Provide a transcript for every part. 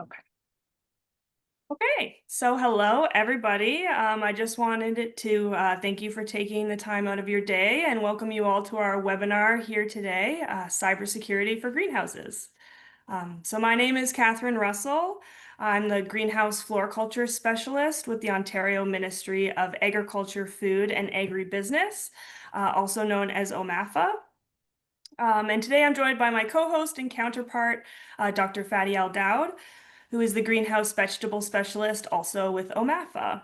Okay. Okay, so hello everybody. I just wanted to thank you for taking the time out of your day and welcome you all to our webinar here today, Cybersecurity for Greenhouses. So my name is Catherine Russell. I'm the Greenhouse Floriculture Specialist with the Ontario Ministry of Agriculture, Food and Agribusiness, also known as OMAFA. And today I'm joined by my co-host and counterpart, Dr. Fadi Al-Daoud, who is the Greenhouse Vegetable Specialist, also with OMAFA.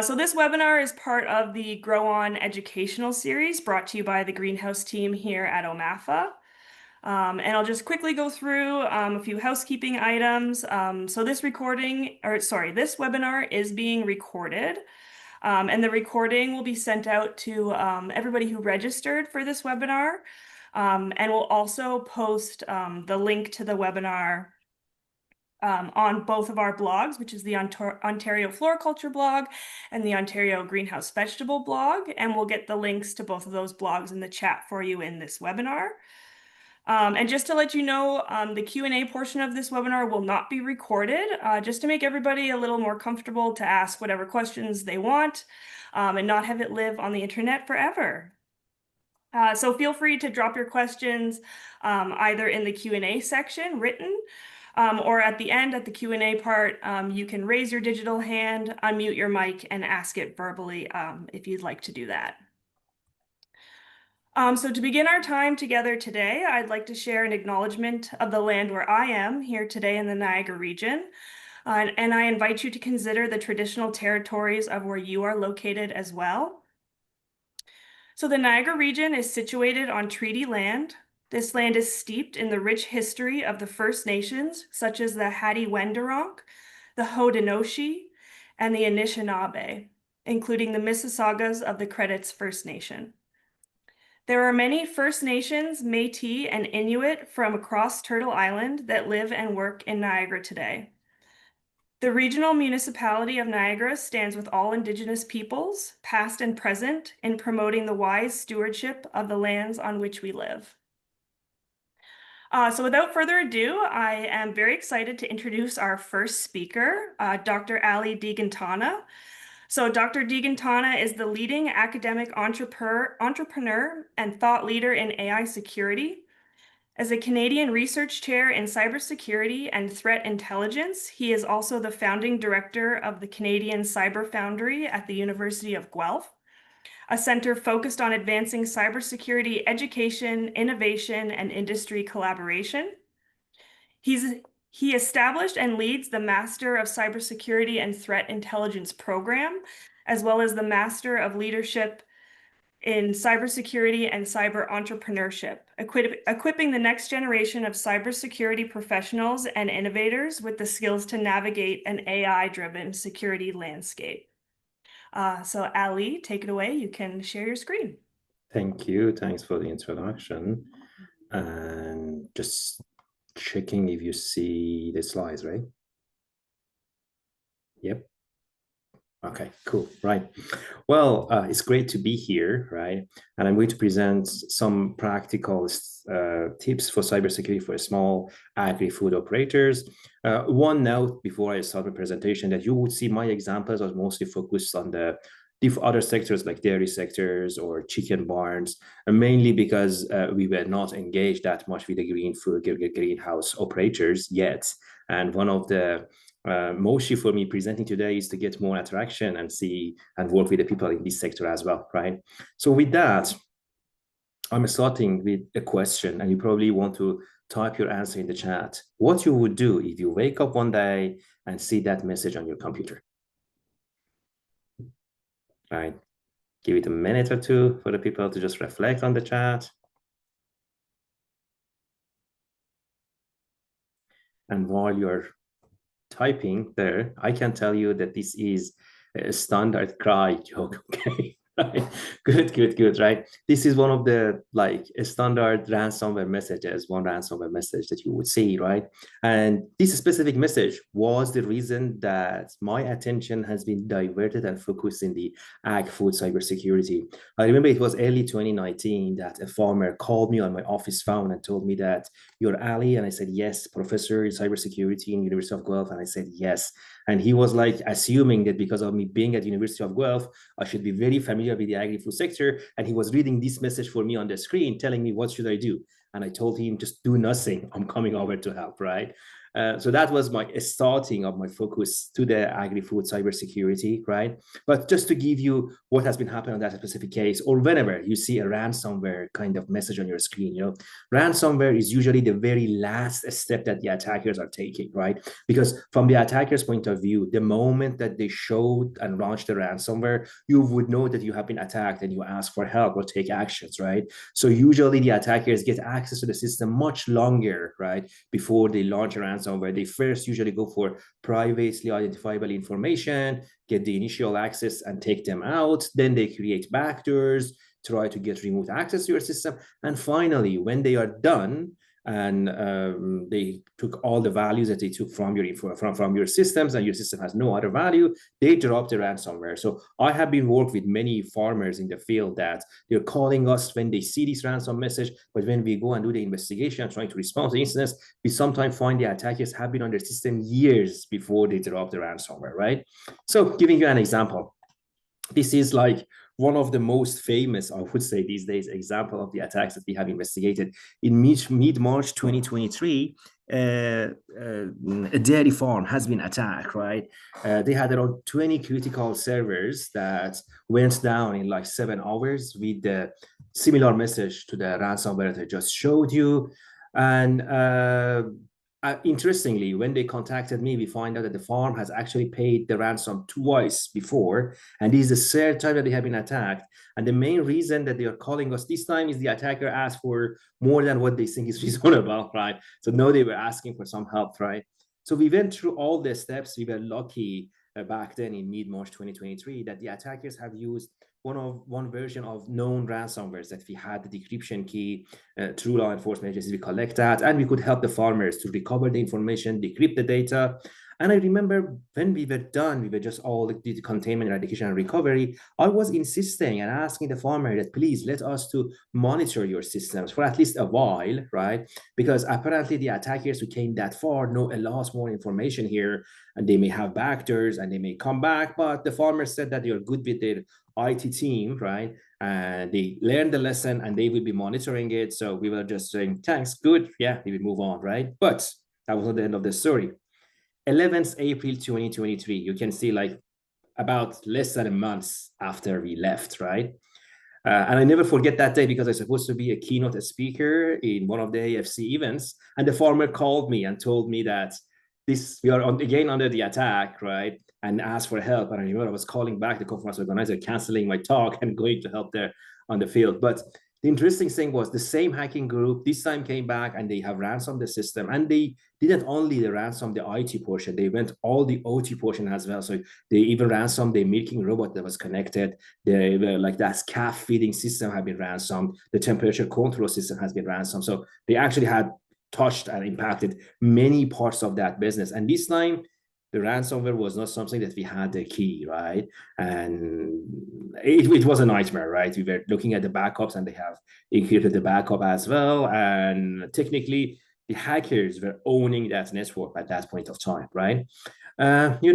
So this webinar is part of the GrowON educational series brought to you by the Greenhouse team here at OMAFA. And I'll just quickly go through a few housekeeping items. So this webinar is being recorded. And the recording will be sent out to everybody who registered for this webinar. And we'll also post the link to the webinar on both of our blogs, which is the Ontario Floriculture blog and the Ontario Greenhouse Vegetable blog. And we'll get the links to both of those blogs in the chat for you in this webinar. And just to let you know, the Q&A portion of this webinar will not be recorded, just to make everybody a little more comfortable to ask whatever questions they want and not have it live on the internet forever. So feel free to drop your questions either in the Q&A section written or at the end, at the Q&A part, you can raise your digital hand, unmute your mic, and ask it verbally if you'd like to do that. So to begin our time together today, I'd like to share an acknowledgement of the land where I am here today in the Niagara region. And I invite you to consider the traditional territories of where you are located as well. So the Niagara region is situated on treaty land. This land is steeped in the rich history of the First Nations, such as the Hattie-Wendoronk, the Haudenosaunee, and the Anishinaabe, including the Mississaugas of the Credits First Nation. There are many First Nations, Métis, and Inuit from across Turtle Island that live and work in Niagara today. The regional municipality of Niagara stands with all Indigenous peoples, past and present, in promoting the wise stewardship of the lands on which we live. So without further ado, I am very excited to introduce our first speaker, Dr. Ali Dehghantanha. So Dr. Dehghantanha is the leading academic entrepreneur and thought leader in AI security. As a Canadian research chair in cybersecurity and threat intelligence, he is also the founding director of the Canadian Cyber Foundry at the University of Guelph, a center focused on advancing cybersecurity education, innovation, and industry collaboration. He established and leads the Master of Cybersecurity and Threat Intelligence program, as well as the Master of Leadership in Cybersecurity and Cyber Entrepreneurship, equipping the next generation of cybersecurity professionals and innovators with the skills to navigate an AI-driven security landscape. So Ali, take it away. You can share your screen. Thank you. Thanks for the introduction. And just checking if you see the slides, right? Yep. Okay, cool. Right. Well, it's great to be here, right? And I'm going to present some practical tips for cybersecurity for small agri-food operators. One note before I start my presentation that you would see my examples are mostly focused on the other sectors like dairy sectors or chicken barns, and mainly because we were not engaged that much with the greenhouse operators yet. And one of the mostly for me presenting today is to get more attraction and see and work with the people in this sector as well, right? So with that, I'm starting with a question, and you probably want to type your answer in the chat. What you would do if you wake up one day and see that message on your computer? Right? Give it a minute or two for the people to just reflect on the chat. And while you're typing there, I can tell you that this is a standard cry joke, okay? Right. Good, good, good, right? This is one of the like standard ransomware messages, one ransomware message that you would see, right? And this specific message was the reason that my attention has been diverted and focused in the ag-food cybersecurity. I remember it was early 2019 that a farmer called me on my office phone and told me that you're Ali, and I said yes, professor in cybersecurity in University of Guelph, and I said yes. And he was like assuming that because of me being at University of Guelph, I should be very familiar with the agri-food sector. And he was reading this message for me on the screen, telling me, what should I do? And I told him, just do nothing. I'm coming over to help, right? So that was my starting of my focus to the agri-food cybersecurity, right? But just to give you what has been happening on that specific case, or whenever you see a ransomware kind of message on your screen, ransomware is usually the very last step that the attackers are taking, right? Because from the attacker's point of view, the moment that they showed and launched the ransomware, you would know that you have been attacked and you ask for help or take actions, right? So usually the attackers get access to the system much longer, right, before they launch a ransomware. They first usually go for privately identifiable information, get the initial access and take them out. Then they create backdoors, try to get remote access to your system. And finally, when they are done, and they took all the values that they took from your from your systems, and your system has no other value, they drop the ransomware. So I have been working with many farmers in the field that they're calling us when they see this ransom message, but when we go and do the investigation and trying to respond to the incidents, we sometimes find the attackers have been on their system years before they drop the ransomware, right? So giving you an example, this is like one of the most famous, I would say these days, example of the attacks that we have investigated. In mid-March 2023, a dairy farm has been attacked, right? They had around 20 critical servers that went down in like 7 hours with the similar message to the ransomware that I just showed you. And interestingly, when they contacted me, we find out that the farm has actually paid the ransom twice before, and this is the third time that they have been attacked. And the main reason that they are calling us this time is the attacker asked for more than what they think is reasonable, right? So now they were asking for some help, right? So we went through all the steps. We were lucky back then in mid-March 2023 that the attackers have used one version of known ransomwares, that we had the decryption key through law enforcement agencies. We collect that, and we could help the farmers to recover the information, decrypt the data. And I remember when we were done, we were just all the containment, eradication, and recovery. I was insisting and asking the farmer that please let us to monitor your systems for at least a while, right? Because apparently the attackers who came that far know a lot more information here, and they may have backdoors and they may come back. But the farmer said that they are good with their IT team, right? And they learned the lesson and they will be monitoring it. So we were just saying, thanks, good. Yeah, we will move on, right? But that was not the end of the story. 11th April 2023, you can see like about less than a month after we left, right? And I never forget that day because I was supposed to be a keynote speaker in one of the AFC events. And the farmer called me and told me that we are again under the attack, right? And asked for help. And I remember I was calling back the conference organizer, canceling my talk and going to help there on the field. But the interesting thing was the same hacking group this time came back and they have ransomed the system. And they didn't only ransom the IT portion, they went all the OT portion as well. So they even ransomed the milking robot that was connected. They were like that calf feeding system had been ransomed. The temperature control system has been ransomed. So they actually had touched and impacted many parts of that business. And this time, the ransomware was not something that we had the key, right? And it was a nightmare, right? We were looking at the backups and they have encrypted the backup as well. And technically, the hackers were owning that network at that point of time, right? Around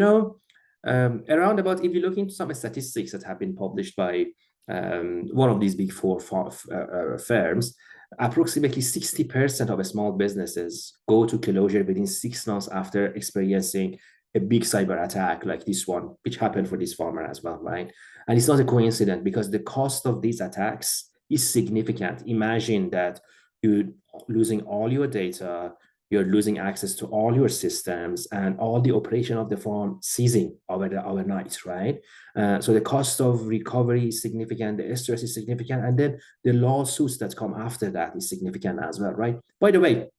about, if you look into some statistics that have been published by one of these big four firms, approximately 60% of small businesses go to closure within 6 months after experiencing a big cyber attack like this one, which happened for this farmer as well, right? And it's not a coincidence because the cost of these attacks is significant. Imagine that you're losing all your data, you're losing access to all your systems, and all the operation of the farm ceasing overnight, right? So the cost of recovery is significant, the stress is significant, and then the lawsuits that come after that is significant as well, right? By the way,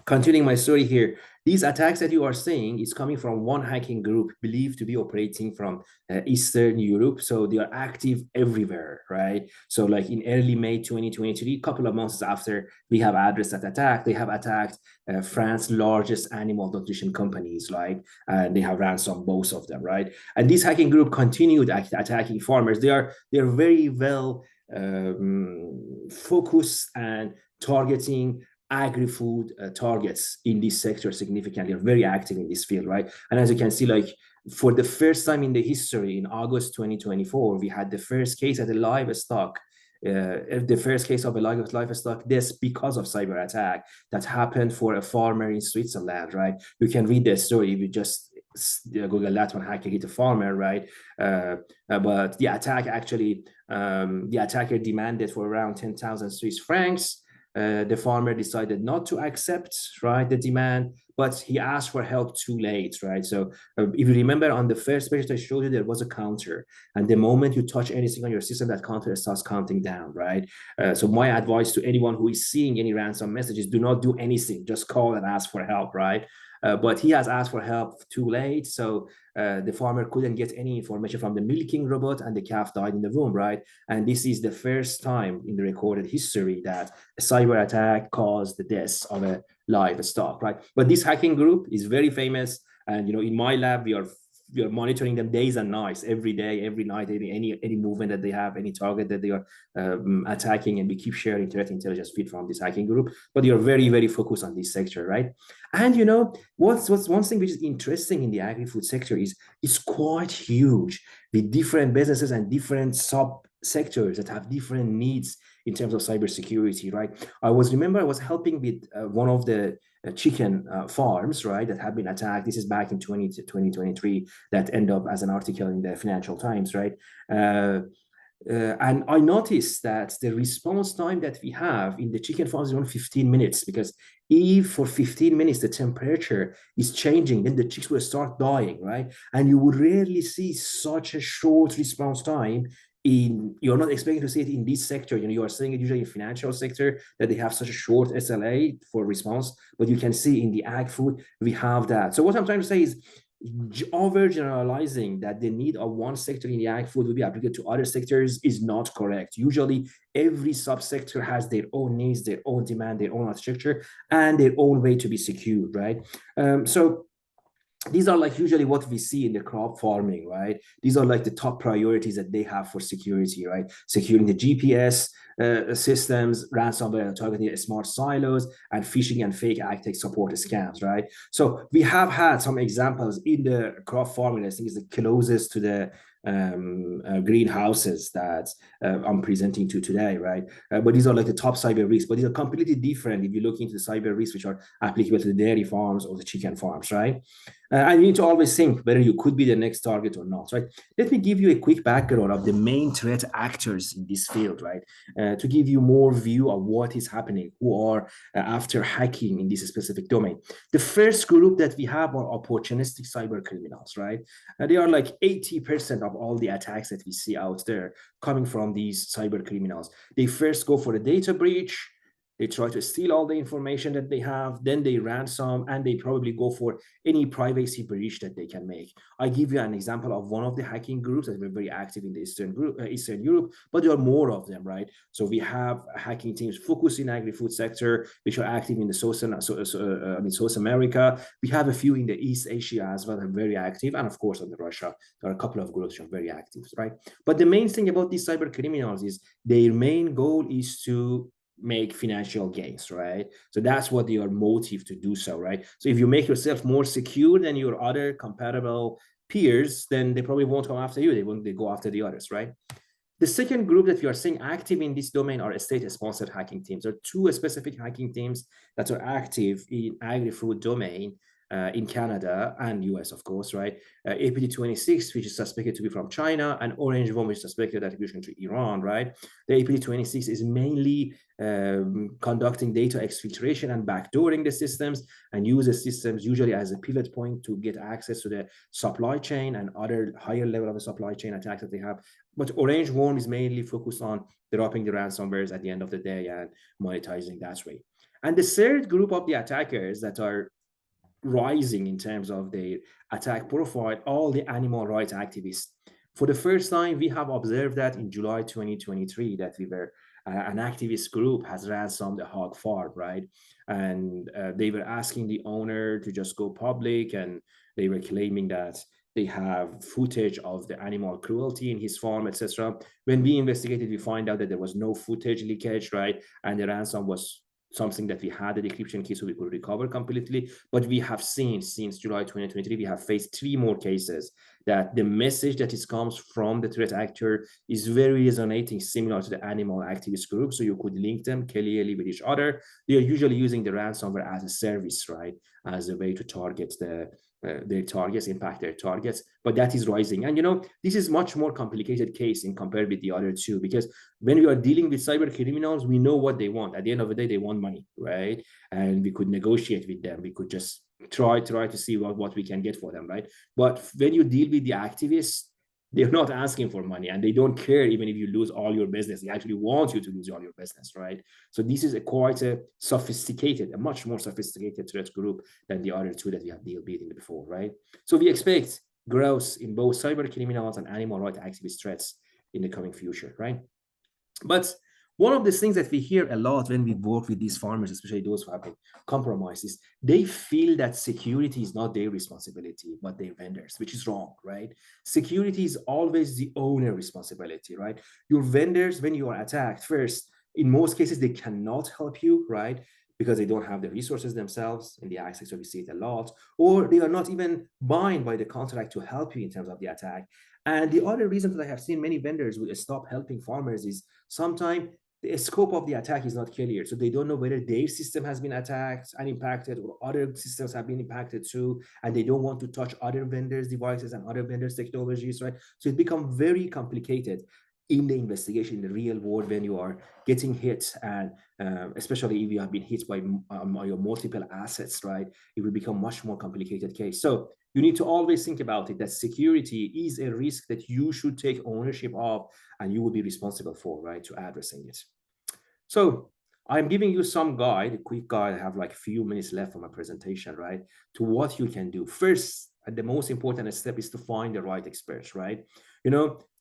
continuing my story here, These attacks that you are seeing is coming from one hacking group believed to be operating from Eastern Europe. So they are active everywhere, right? So like in early May 2023, a couple of months after we have addressed that attack, they have attacked France's largest animal nutrition companies, right? And they have ransomed both of them, right? And this hacking group continued attacking farmers. They're very well focused and targeting agri-food targets in this sector significantly, are very active in this field, right? And as you can see, like for the first time in the history, in August 2024, we had the first case at a livestock the first case of a livestock death because of cyber attack that happened for a farmer in Switzerland, right? You can read the story if you just Google that one, hacker hit a farmer, right? But the attack actually, the attacker demanded for around 10,000 Swiss francs. The farmer decided not to accept, right, the demand, but he asked for help too late, right? So if you remember on the first page I showed you, there was a counter. And the moment you touch anything on your system, that counter starts counting down, right? So my advice to anyone who is seeing any ransom messages, do not do anything. Just call and ask for help, right? But he has asked for help too late. So the farmer couldn't get any information from the milking robot and the calf died in the womb, right? And this is the first time in the recorded history that a cyber attack caused the death of a livestock, right? But this hacking group is very famous. And, you know, in my lab, we are monitoring them days and nights, every day, every night, any movement that they have, any target that they are attacking, and we keep sharing threat intelligence feed from this hacking group. But they are very, very focused on this sector, right? And you know, what's one thing which is interesting in the agri-food sector is it's quite huge with different businesses and different sub sectors that have different needs in terms of cybersecurity, right? I was helping with one of the chicken farms, right, that have been attacked. This is back in 2023 that end up as an article in the Financial Times, right? And I noticed that the response time that we have in the chicken farms is around 15 minutes, because if for 15 minutes the temperature is changing, then the chicks will start dying, right? And you would rarely see such a short response time you're not expecting to see it in this sector. You know, you are seeing it usually in financial sector that they have such a short SLA for response, but you can see in the ag food we have that. So what I'm trying to say is overgeneralizing that the need of one sector in the ag food will be applied to other sectors is not correct. Usually every subsector has their own needs, their own demand, their own architecture, and their own way to be secured, right? So these are like usually what we see in the crop farming, right? These are like the top priorities that they have for security, right? Securing the GPS systems, ransomware targeting smart silos, and phishing and fake ag support scams, right? So we have had some examples in the crop farming. I think is the closest to the greenhouses that I'm presenting to today, right? But these are like the top cyber risks, but these are completely different if you look into the cyber risks which are applicable to the dairy farms or the chicken farms, right? And you need to always think whether you could be the next target or not, right? Let me give you a quick background of the main threat actors in this field, right? To give you more view of what is happening, who are after hacking in this specific domain. The first group that we have are opportunistic cyber criminals, right? They are like 80% of all the attacks that we see out there coming from these cyber criminals. They first go for a data breach. They try to steal all the information that they have, then they ransom, and they probably go for any privacy breach that they can make. I give you an example of one of the hacking groups that were very active in the Eastern Europe, but there are more of them, right? So we have hacking teams focused in agri-food sector, which are active in the South America. We have a few in the East Asia as well, and very active, and of course in Russia, there are a couple of groups which are very active, right? But the main thing about these cyber criminals is their main goal is to make financial gains, right? So that's what your motive to do so, right? So if you make yourself more secure than your other comparable peers, then they probably won't come after you. They go after the others, right? The second group that we are seeing active in this domain are state-sponsored hacking teams. There are two specific hacking teams that are active in agri-food domain in Canada and US, of course, right? APT26, which is suspected to be from China, and Orange One, which is suspected attribution to Iran, right? The APT26 is mainly conducting data exfiltration and backdooring the systems, and uses systems usually as a pivot point to get access to the supply chain and other higher level of the supply chain attacks that they have. But Orange One is mainly focused on dropping the ransomwares at the end of the day and monetizing that way. And the third group of the attackers that are rising in terms of their attack profile, all the animal rights activists. For the first time, we have observed that in July 2023, that we were an activist group has ransomed a hog farm, right? And they were asking the owner to just go public, and they were claiming that they have footage of the animal cruelty in his farm, etc. When we investigated, we find out that there was no footage leakage, right? And the ransom was something that we had a decryption key so we could recover completely. But we have seen since July 2023, we have faced 3 more cases that the message that is comes from the threat actor is very resonating, similar to the animal activist group. So you could link them clearly with each other. They are usually using the ransomware as a service, right? As a way to target their targets, impact their targets, but that is rising. And this is much more complicated case in compared with the other two, because when we are dealing with cyber criminals, we know what they want. At the end of the day, they want money, right? And we could negotiate with them. We could just try to see what we can get for them, right? But when you deal with the activists, they're not asking for money, and they don't care even if you lose all your business. They actually want you to lose all your business, right? So this is quite a much more sophisticated threat group than the other two that we have dealt with before, right? So we expect growth in both cyber criminals and animal rights activist threats in the coming future, right? But one of the things that we hear a lot when we work with these farmers, especially those who have been compromised, is they feel that security is not their responsibility, but their vendors, which is wrong, right? Security is always the owner responsibility, right? Your vendors, when you are attacked, first, in most cases, they cannot help you, right? Because they don't have the resources themselves. In the access, so we see it a lot, or they are not even bound by the contract to help you in terms of the attack. And the other reason that I have seen many vendors will stop helping farmers is sometimes the scope of the attack is not clear. So they don't know whether their system has been attacked and impacted, or other systems have been impacted too. And they don't want to touch other vendors' devices and other vendors' technologies, right? So it becomes very complicated in the investigation in the real world when you are getting hit, and especially if you have been hit by your multiple assets, right? It will become much more complicated case. So you need to always think about it, that security is a risk that you should take ownership of and you will be responsible for, right, to addressing it. So I'm giving you some guide, a quick guide. I have like a few minutes left for my presentation, right, to what you can do. First, and the most important step is to find the right experts, right?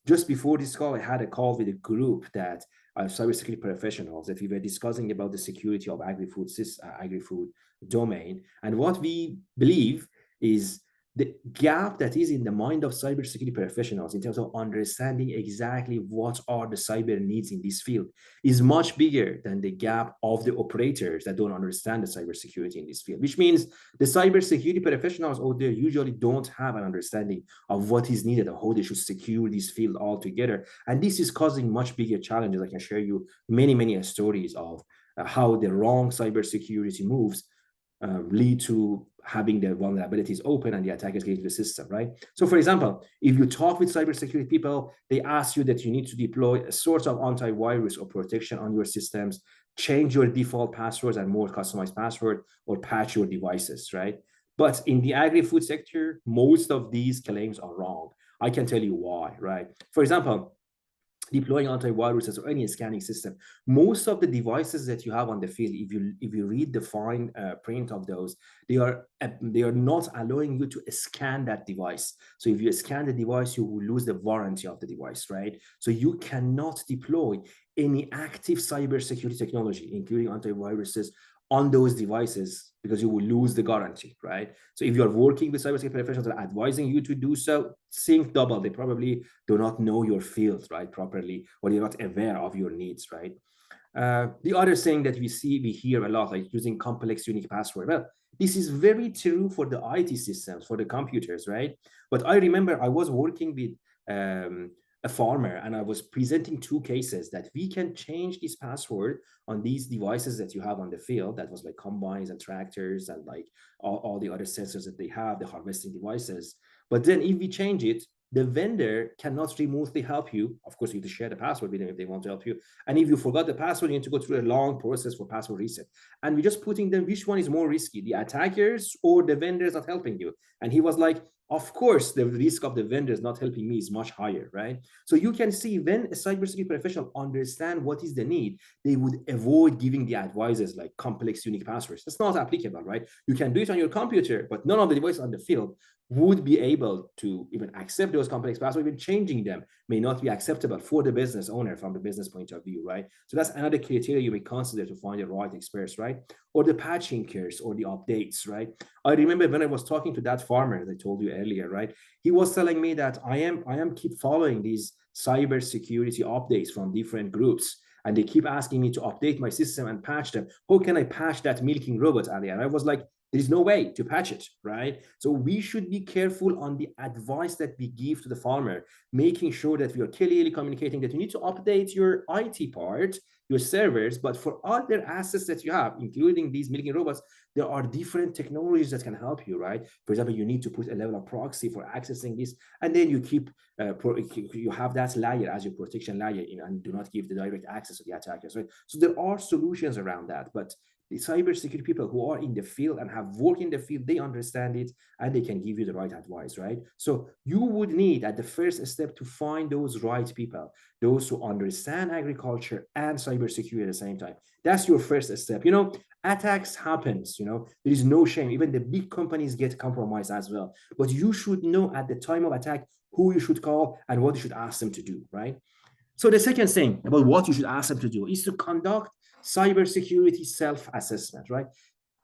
Just before this call, I had a call with a group that are cybersecurity professionals that we were discussing about the security of agri-food domain. And what we believe is the gap that is in the mind of cybersecurity professionals in terms of understanding exactly what are the cyber needs in this field is much bigger than the gap of the operators that don't understand the cybersecurity in this field, which means the cybersecurity professionals out there usually don't have an understanding of what is needed and how they should secure this field altogether. And this is causing much bigger challenges. I can share you many stories of how the wrong cybersecurity moves lead to having the vulnerabilities open and the attackers get into the system, right? So for example, if you talk with cybersecurity people, they ask you that you need to deploy a sort of antivirus or protection on your systems, change your default passwords and more customized password, or patch your devices, right? But in the agri-food sector, most of these claims are wrong. I can tell you why, right? For example, deploying antiviruses or any scanning system, most of the devices that you have on the field, if you read the fine print of those, they are not allowing you to scan that device. So if you scan the device, you will lose the warranty of the device, right? So you cannot deploy any active cybersecurity technology, including antiviruses, on those devices, because you will lose the guarantee, right? So if you're working with cybersecurity professionals that are advising you to do so, think double. They probably do not know your field, right, properly, or you're not aware of your needs, right? The other thing that we hear a lot, like using complex unique password. Well, this is very true for the IT systems, for the computers, right? But I remember I was working with a farmer, and I was presenting 2 cases that we can change this password on these devices that you have on the field. That was like combines and tractors and like all the other sensors that they have, the harvesting devices. But then if we change it, the vendor cannot remotely help you. Of course, you need to share the password with them if they want to help you. And if you forgot the password, you need to go through a long process for password reset. And we're just putting them, which one is more risky, the attackers or the vendors not helping you? And he was like, of course, the risk of the vendors not helping me is much higher, right? So you can see when a cybersecurity professional understand what is the need, they would avoid giving the advices like complex unique passwords. That's not applicable, right? You can do it on your computer, but none of the devices on the field would be able to even accept those complex passwords. Even changing them may not be acceptable for the business owner from the business point of view, right? So that's another criteria you may consider to find the right experts, right? Or the patching cares or the updates, right? I remember when I was talking to that farmer that I told you earlier, right? He was telling me that I am keep following these cybersecurity updates from different groups, and they keep asking me to update my system and patch them. How can I patch that milking robot, Ali? And I was like, there's no way to patch it, right? So we should be careful on the advice that we give to the farmer, making sure that we are clearly communicating that you need to update your IT part, your servers, but for other assets that you have, including these milking robots, there are different technologies that can help you, right? For example, you need to put a level of proxy for accessing this, and then you keep you have that layer as your protection layer, and do not give the direct access to the attackers, right? So there are solutions around that, but the cybersecurity people who are in the field and have worked in the field, they understand it and they can give you the right advice, right? So you would need at the first step to find those right people, those who understand agriculture and cybersecurity at the same time. That's your first step. Attacks happens, there is no shame. Even the big companies get compromised as well. But you should know at the time of attack who you should call and what you should ask them to do, right? So the second thing about what you should ask them to do is to conduct cybersecurity self-assessment, right?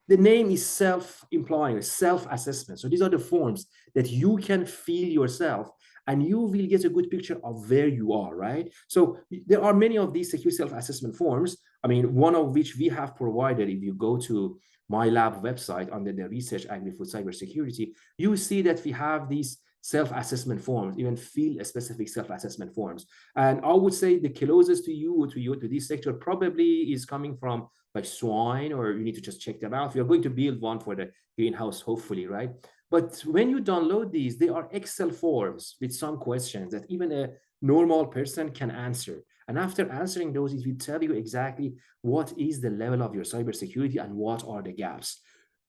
The name is self-implying, self-assessment. So these are the forms that you can fill yourself and you will get a good picture of where you are, right? So there are many of these secure self-assessment forms. I mean, one of which we have provided, if you go to my lab website under the research agri-food cybersecurity, you see that we have these self-assessment forms, even field-specific self-assessment forms. And I would say the closest to this sector probably is coming from like swine, or you need to just check them out. We are going to build one for the greenhouse, hopefully, right? But when you download these, they are Excel forms with some questions that even a normal person can answer. And after answering those, it will tell you exactly what is the level of your cybersecurity and what are the gaps.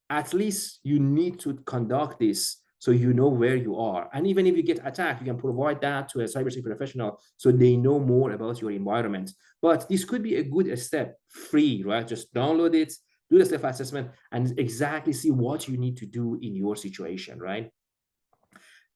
At least you need to conduct this so you know where you are. And even if you get attacked, you can provide that to a cybersecurity professional so they know more about your environment. But this could be a good step, free, right? Just download it, do the self-assessment, and exactly see what you need to do in your situation, right?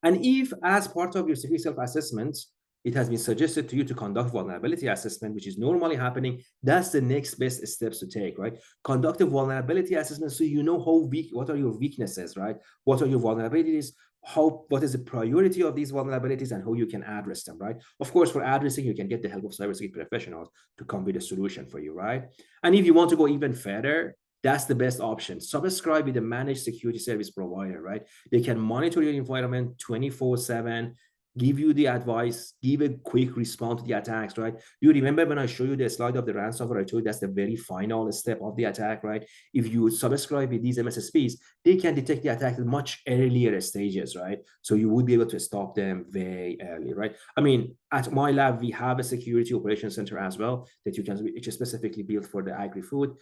And if, as part of your security self-assessment, it has been suggested to you to conduct vulnerability assessment, which is normally happening, that's the next best steps to take, right? Conduct a vulnerability assessment so you know how weak, what are your weaknesses, right? What are your vulnerabilities? What is the priority of these vulnerabilities and how you can address them, right? Of course, for addressing, you can get the help of cybersecurity professionals to come with a solution for you, right? And if you want to go even further, that's the best option. Subscribe with a managed security service provider, right? They can monitor your environment 24/7, give you the advice, give a quick response to the attacks, right? You remember when I showed you the slide of the ransomware, I told you that's the very final step of the attack, right? If you subscribe with these MSSPs, they can detect the attack at much earlier stages, right? So you would be able to stop them very early, right? I mean, at my lab, we have a security operations center as well that you can, which is specifically built for the agri-food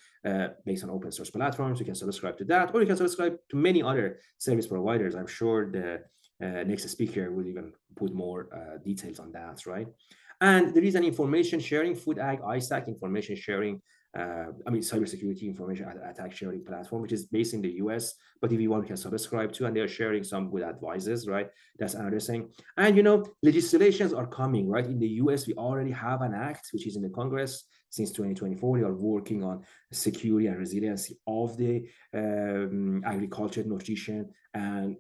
based on open source platforms. You can subscribe to that, or you can subscribe to many other service providers. I'm sure the next speaker will even put more details on that, right? And there is an information sharing, Food Ag ISAC information sharing, cybersecurity information attack sharing platform, which is based in the US, but if you want, you can subscribe to, and they're sharing some good advices, right? That's another thing. And, legislations are coming, right? In the US, we already have an act, which is in the Congress since 2024. We are working on security and resiliency of the agriculture, nutrition, and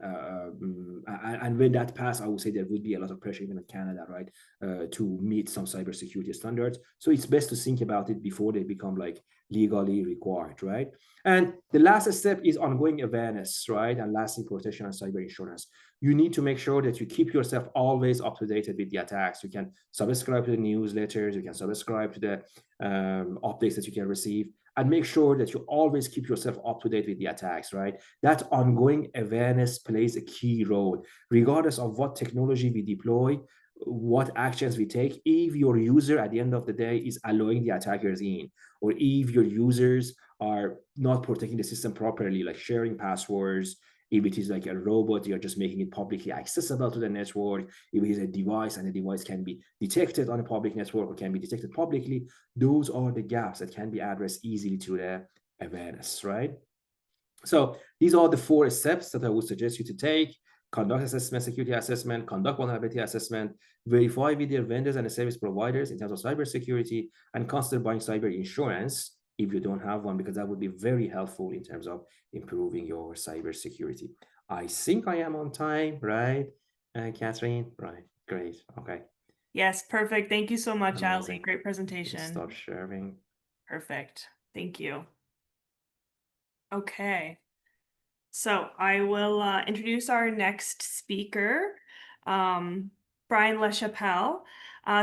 when that passed, I would say there would be a lot of pressure even in Canada, right, to meet some cybersecurity standards. So it's best to think about it before they become like legally required, right? And the last step is ongoing awareness, right, and lasting protection and cyber insurance. You need to make sure that you keep yourself always up to date with the attacks. You can subscribe to the newsletters, you can subscribe to the updates that you can receive, and make sure that you always keep yourself up to date with the attacks, right? That ongoing awareness plays a key role, regardless of what technology we deploy, what actions we take. If your user at the end of the day is allowing the attackers in, or if your users are not protecting the system properly, like sharing passwords, If it is like a robot, you're just making it publicly accessible to the network. If it is a device and the device can be detected on a public network or can be detected publicly, those are the gaps that can be addressed easily through the awareness, right? So these are the 4 steps that I would suggest you to take: conduct assessment, security assessment, conduct vulnerability assessment, verify with your vendors and the service providers in terms of cybersecurity, and consider buying cyber insurance if you don't have one, because that would be very helpful in terms of improving your cybersecurity. I think I am on time, right, Catherine? Right, great, okay. Yes, perfect. Thank you so much, Ali. Amazing. Great presentation. Stop sharing. Perfect. Thank you. Okay. So I will introduce our next speaker, Bryan Lachapelle.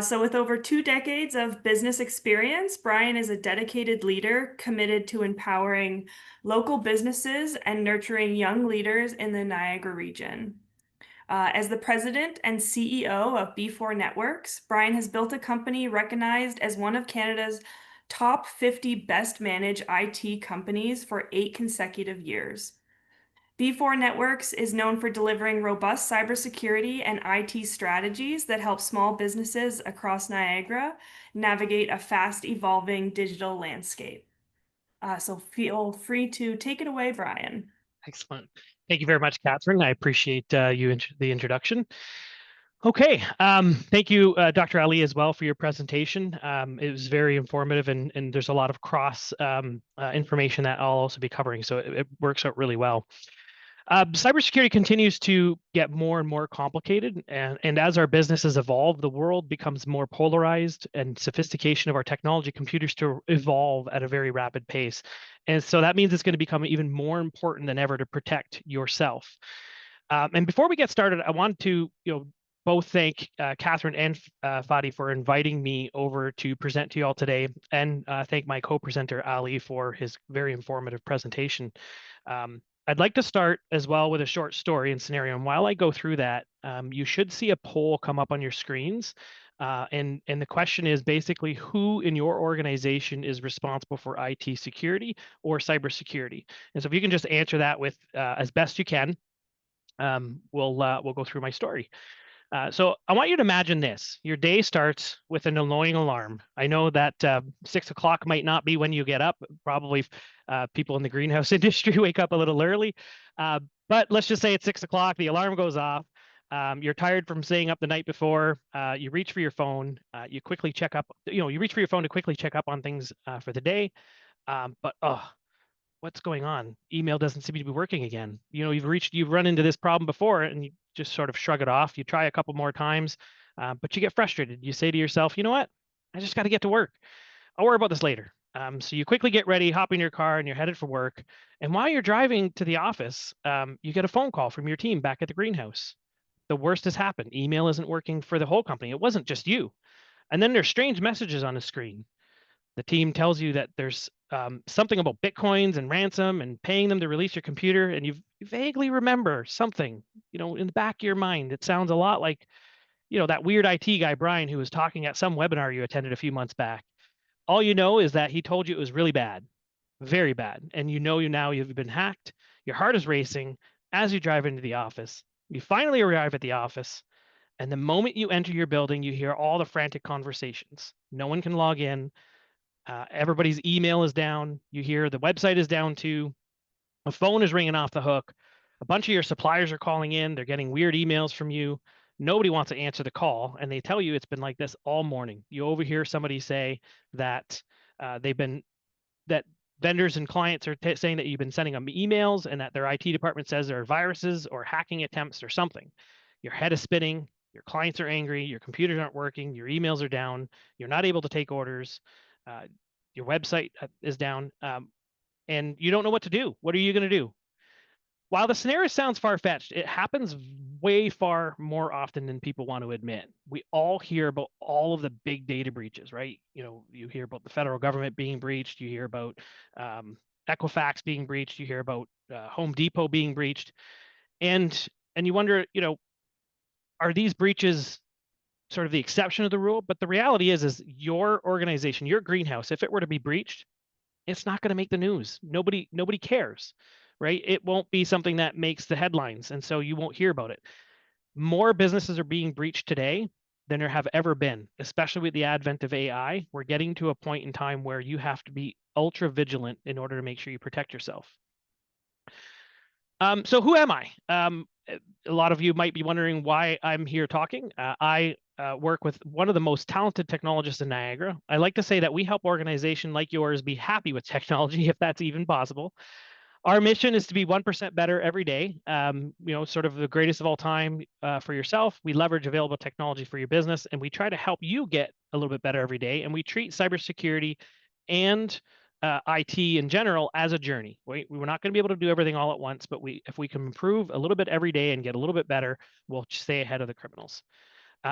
So with over 2 decades of business experience, Bryan is a dedicated leader committed to empowering local businesses and nurturing young leaders in the Niagara region. As the president and CEO of B4 Networks, Bryan has built a company recognized as one of Canada's top 50 best managed IT companies for 8 consecutive years. B4 Networks is known for delivering robust cybersecurity and IT strategies that help small businesses across Niagara navigate a fast evolving digital landscape. So feel free to take it away, Bryan. Excellent. Thank you very much, Catherine. I appreciate the introduction. Okay, thank you, Dr. Ali, as well for your presentation. It was very informative, and there's a lot of cross information that I'll also be covering, so it works out really well. Cybersecurity continues to get more and more complicated, and as our businesses evolve, the world becomes more polarized, and sophistication of our technology computers to evolve at a very rapid pace. And so that means it's going to become even more important than ever to protect yourself. And before we get started, I want to both thank Catherine and Fadi for inviting me over to present to you all today, and thank my co-presenter Ali for his very informative presentation. I'd like to start as well with a short story and scenario. And while I go through that, you should see a poll come up on your screens. And the question is basically who in your organization is responsible for IT security or cybersecurity. And so if you can just answer that with as best you can, we'll go through my story. So I want you to imagine this. Your day starts with an annoying alarm. I know that 6 o'clock might not be when you get up. Probably people in the greenhouse industry wake up a little early. But let's just say it's 6 o'clock, the alarm goes off. You're tired from staying up the night before. You reach for your phone. You quickly check up, you reach for your phone to quickly check up on things for the day. But what's going on? Email doesn't seem to be working again. You've run into this problem before and you just sort of shrug it off. You try a couple more times, but you get frustrated. You say to yourself, you know what? I just got to get to work. I'll worry about this later. So you quickly get ready, hop in your car, and you're headed for work. And while you're driving to the office, you get a phone call from your team back at the greenhouse. The worst has happened. Email isn't working for the whole company. It wasn't just you. And then there's strange messages on the screen. The team tells you that there's something about Bitcoins and ransom and paying them to release your computer, and you vaguely remember something, in the back of your mind. It sounds a lot like, that weird IT guy, Brian, who was talking at some webinar you attended a few months back. All you know is that he told you it was really bad, very bad. And you've been hacked. Your heart is racing as you drive into the office. You finally arrive at the office. And the moment you enter your building, you hear all the frantic conversations. No one can log in. Everybody's email is down. You hear the website is down too. A phone is ringing off the hook. A bunch of your suppliers are calling in. They're getting weird emails from you. Nobody wants to answer the call, and they tell you it's been like this all morning. You overhear somebody say that that vendors and clients are saying that you've been sending them emails and that their IT department says there are viruses or hacking attempts or something. Your head is spinning. Your clients are angry. Your computers aren't working. Your emails are down. You're not able to take orders. Your website is down, and you don't know what to do. What are you going to do? While the scenario sounds far-fetched, it happens way far more often than people want to admit. We all hear about all of the big data breaches, right? You hear about the federal government being breached. You hear about Equifax being breached. You hear about Home Depot being breached, and you wonder, are these breaches sort of the exception of the rule? But the reality is your organization, your greenhouse, if it were to be breached, it's not going to make the news. Nobody cares. right? It won't be something that makes the headlines, and so you won't hear about it. More businesses are being breached today than there have ever been, especially with the advent of AI. We're getting to a point in time where you have to be ultra vigilant in order to make sure you protect yourself. So who am I? A lot of you might be wondering why I'm here talking. I work with one of the most talented technologists in Niagara. I like to say that we help organizations like yours be happy with technology, if that's even possible. Our mission is to be 1% better every day, sort of the greatest of all time for yourself. We leverage available technology for your business, and we try to help you get a little bit better every day. And we treat cybersecurity and IT in general as a journey. We're not going to be able to do everything all at once, but if we can improve a little bit every day and get a little bit better, we'll stay ahead of the criminals.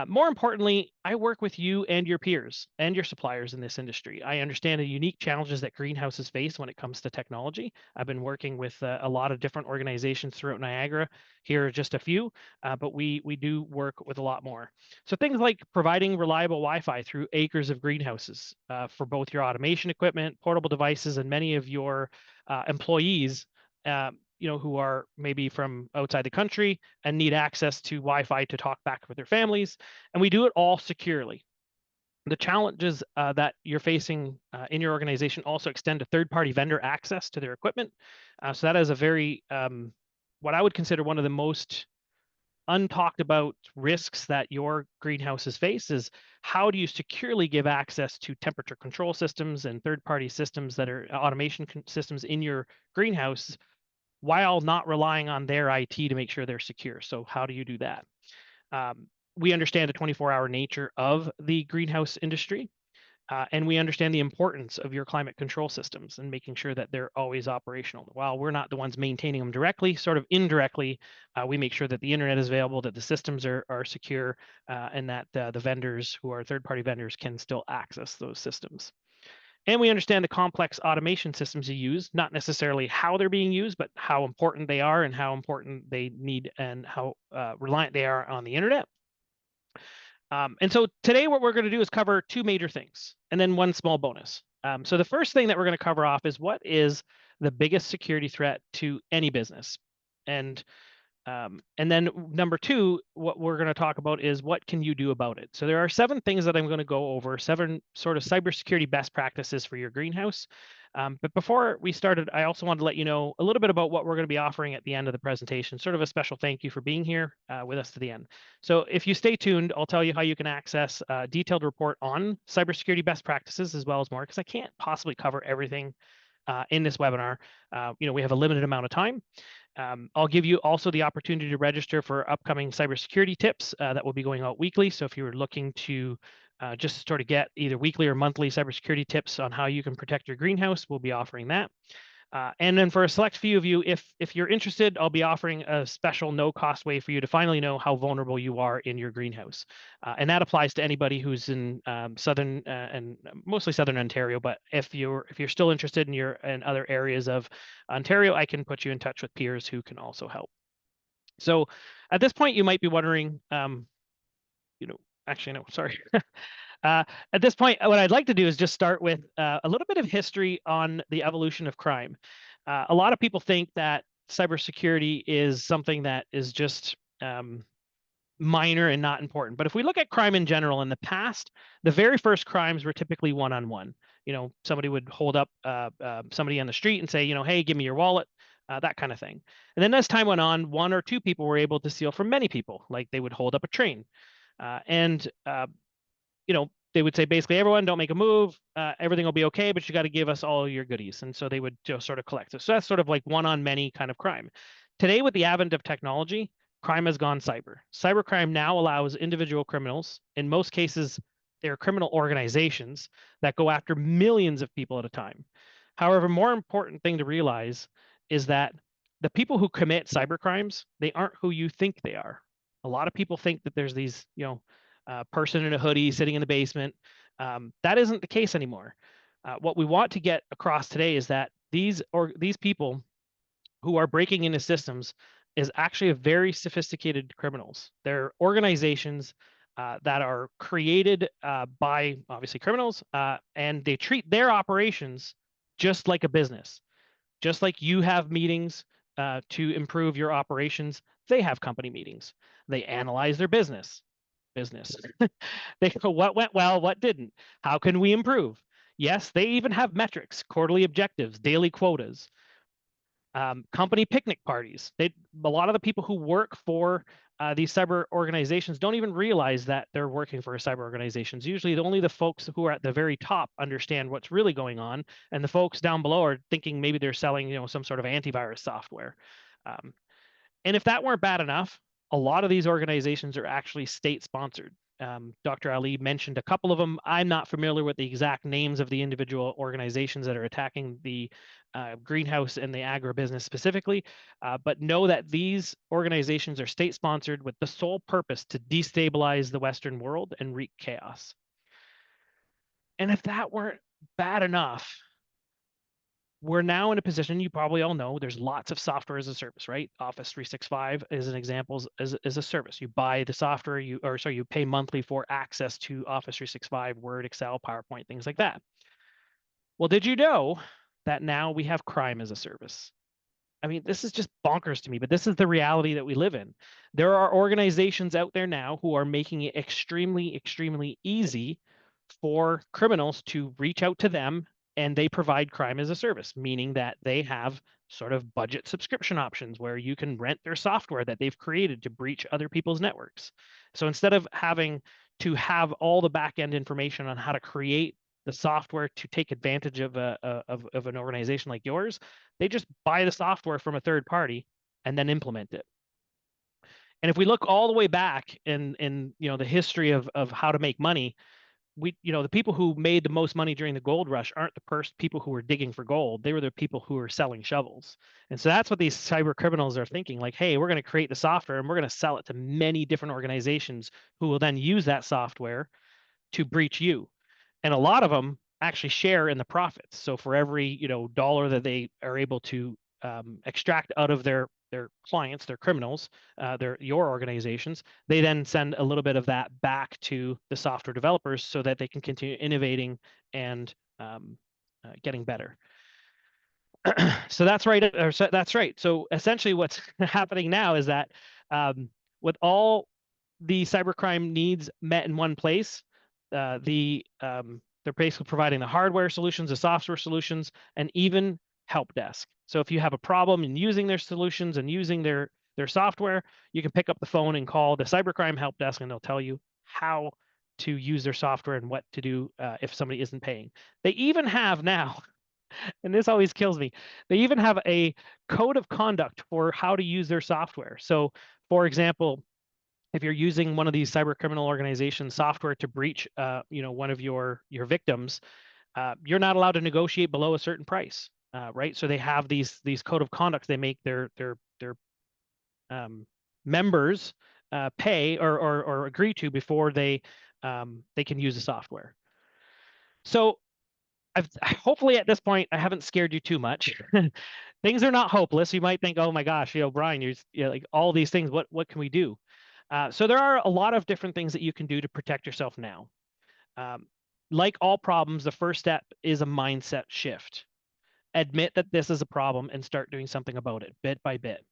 More importantly, I work with you and your peers and your suppliers in this industry. I understand the unique challenges that greenhouses face when it comes to technology. I've been working with a lot of different organizations throughout Niagara. Here are just a few, but we do work with a lot more. So things like providing reliable Wi-Fi through acres of greenhouses for both your automation equipment, portable devices, and many of your employees who are maybe from outside the country and need access to Wi-Fi to talk back with their families. And we do it all securely. The challenges that you're facing in your organization also extend to third-party vendor access to their equipment. So that is a very, what I would consider one of the most untalked about risks that your greenhouses face is how do you securely give access to temperature control systems and third-party systems that are automation systems in your greenhouse while not relying on their IT to make sure they're secure. So how do you do that? We understand the 24-hour nature of the greenhouse industry, and we understand the importance of your climate control systems and making sure that they're always operational. While we're not the ones maintaining them directly, sort of indirectly, we make sure that the internet is available, that the systems are secure, and that the vendors who are third-party vendors can still access those systems. And we understand the complex automation systems you use, not necessarily how they're being used, but how important they are and how important they need and how reliant they are on the internet. And so today what we're going to do is cover two major things and then one small bonus. So the first thing that we're going to cover off is what is the biggest security threat to any business. And then number two, what we're going to talk about is what can you do about it. So there are 7 things that I'm going to go over, 7 sort of cybersecurity best practices for your greenhouse. But before we started, I also wanted to let you know a little bit about what we're going to be offering at the end of the presentation, sort of a special thank you for being here with us to the end. So if you stay tuned, I'll tell you how you can access a detailed report on cybersecurity best practices as well as more, because I can't possibly cover everything in this webinar. We have a limited amount of time. I'll give you also the opportunity to register for upcoming cybersecurity tips that will be going out weekly. So if you're looking to just sort of get either weekly or monthly cybersecurity tips on how you can protect your greenhouse, we'll be offering that. And then for a select few of you, if you're interested, I'll be offering a special no-cost way for you to finally know how vulnerable you are in your greenhouse. And that applies to anybody who's in southern and mostly southern Ontario. But if you're still interested in other areas of Ontario, I can put you in touch with peers who can also help. So at this point, you might be wondering, actually, no, sorry. At this point, what I'd like to do is just start with a little bit of history on the evolution of crime. A lot of people think that cybersecurity is something that is just minor and not important. But if we look at crime in general, in the past, the very first crimes were typically one-on-one. Somebody would hold up somebody on the street and say, hey, give me your wallet, that kind of thing. And then as time went on, 1 or 2 people were able to steal from many people, like they would hold up a train. They would say basically, everyone don't make a move, everything will be okay, but you got to give us all your goodies. And so they would just sort of collect. So that's sort of like one-on-many kind of crime. Today, with the advent of technology, crime has gone cyber. Cybercrime now allows individual criminals, in most cases, they're criminal organizations that go after millions of people at a time. However, more important thing to realize is that the people who commit cybercrimes, they aren't who you think they are. A lot of people think that there's these, person in a hoodie sitting in the basement. That isn't the case anymore. What we want to get across today is that these people who are breaking into systems is actually a very sophisticated criminals. They're organizations that are created by obviously criminals, and they treat their operations just like a business. Just like you have meetings, to improve your operations, they have company meetings. They analyze their business. They go, what went well, what didn't? How can we improve? Yes, they even have metrics, quarterly objectives, daily quotas, company picnic parties. A lot of the people who work for these cyber organizations don't even realize that they're working for cyber organizations. Usually only the folks who are at the very top understand what's really going on, and the folks down below are thinking maybe they're selling, some sort of antivirus software. And if that weren't bad enough, a lot of these organizations are actually state sponsored. Dr. Ali mentioned a couple of them. I'm not familiar with the exact names of the individual organizations that are attacking the greenhouse and the agribusiness specifically, but know that these organizations are state sponsored with the sole purpose to destabilize the Western world and wreak chaos. And if that weren't bad enough, we're now in a position, you probably all know, there's lots of software as a service, right? Office 365 is an example, is a service. You buy the software, you pay monthly for access to Office 365, Word, Excel, PowerPoint, things like that. Well, did you know that now we have crime as a service? I mean, this is just bonkers to me, but this is the reality that we live in. There are organizations out there now who are making it extremely, extremely easy for criminals to reach out to them, and they provide crime as a service, meaning that they have sort of budget subscription options where you can rent their software that they've created to breach other people's networks. So instead of having to have all the back-end information on how to create the software to take advantage of an organization like yours, they just buy the software from a third party and then implement it. And if we look all the way back in the history of how to make money, the people who made the most money during the gold rush aren't the first people who were digging for gold. They were the people who were selling shovels. And so that's what these cyber criminals are thinking, like, hey, we're going to create the software and we're going to sell it to many different organizations who will then use that software to breach you. And a lot of them actually share in the profits. So for every dollar that they are able to extract out of their clients, their criminals, your organizations, they then send a little bit of that back to the software developers so that they can continue innovating and getting better. So that's right. That's right. So essentially, what's happening now is that with all the cybercrime needs met in one place, they're basically providing the hardware solutions, the software solutions, and even help desk. So if you have a problem in using their solutions and using their software, you can pick up the phone and call the cybercrime help desk, and they'll tell you how to use their software and what to do if somebody isn't paying. They even have now, and this always kills me, they even have a code of conduct for how to use their software. So, for example, if you're using one of these cyber criminal organizations software to breach one of your victims, you're not allowed to negotiate below a certain price, right? So they have these code of conduct they make their members pay or agree to before they can use the software. So hopefully at this point I haven't scared you too much. Things are not hopeless. You might think, oh my gosh, Bryan, you're like all these things. What can we do? So there are a lot of different things that you can do to protect yourself now. Like all problems, the first step is a mindset shift. Admit that this is a problem and start doing something about it bit by bit.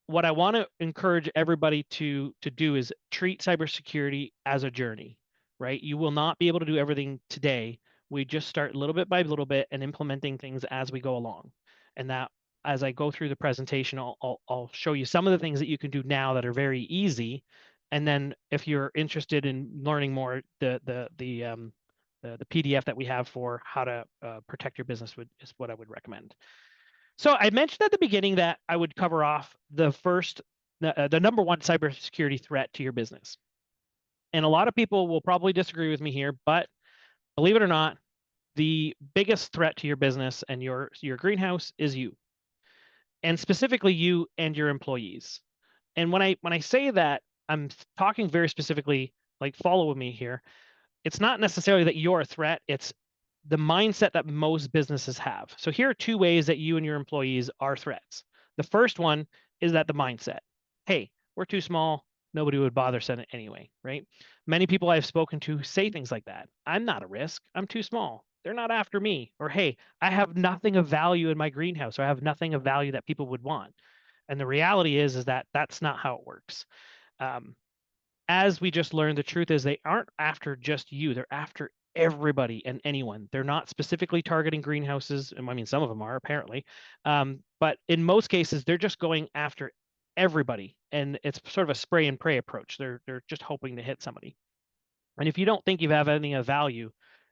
What I want to encourage everybody to do is treat cybersecurity as a journey, right? You will not be able to do everything today. We just start little bit by little bit and implementing things as we go along. And that, as I go through the presentation, I'll show you some of the things that you can do now that are very easy. And then if you're interested in learning more, the PDF that we have for how to protect your business is what I would recommend. So I mentioned at the beginning that I would cover off the number one cybersecurity threat to your business. And a lot of people will probably disagree with me here, but believe it or not, the biggest threat to your business and your greenhouse is you. And specifically you and your employees. And when I say that, I'm talking very specifically, like follow with me here. It's not necessarily that you're a threat, it's the mindset that most businesses have. So here are two ways that you and your employees are threats. The first one is that the mindset. Hey, we're too small. Nobody would bother sending it anyway, right? Many people I've spoken to say things like that. I'm not a risk. I'm too small. They're not after me. Or, hey, I have nothing of value in my greenhouse, or I have nothing of value that people would want. And the reality is that that's not how it works. As we just learned, the truth is they aren't after just you. They're after everybody and anyone. They're not specifically targeting greenhouses. And I mean, some of them are apparently. But in most cases, they're just going after everybody. And it's sort of a spray and pray approach. They're just hoping to hit somebody. And if you don't think you have any of value,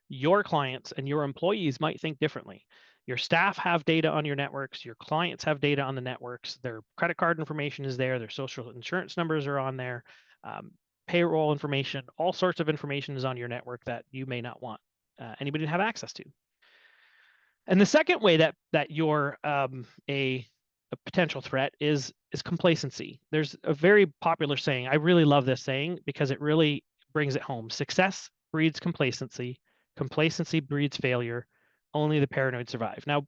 your clients and your employees might think differently. Your staff have data on your networks. Your clients have data on the networks. Their credit card information is there. Their social insurance numbers are on there. Payroll information, all sorts of information is on your network that you may not want anybody to have access to. And the second way that you're a potential threat is complacency. There's a very popular saying. I really love this saying because it really brings it home. Success breeds complacency. Complacency breeds failure. Only the paranoid survive. Now,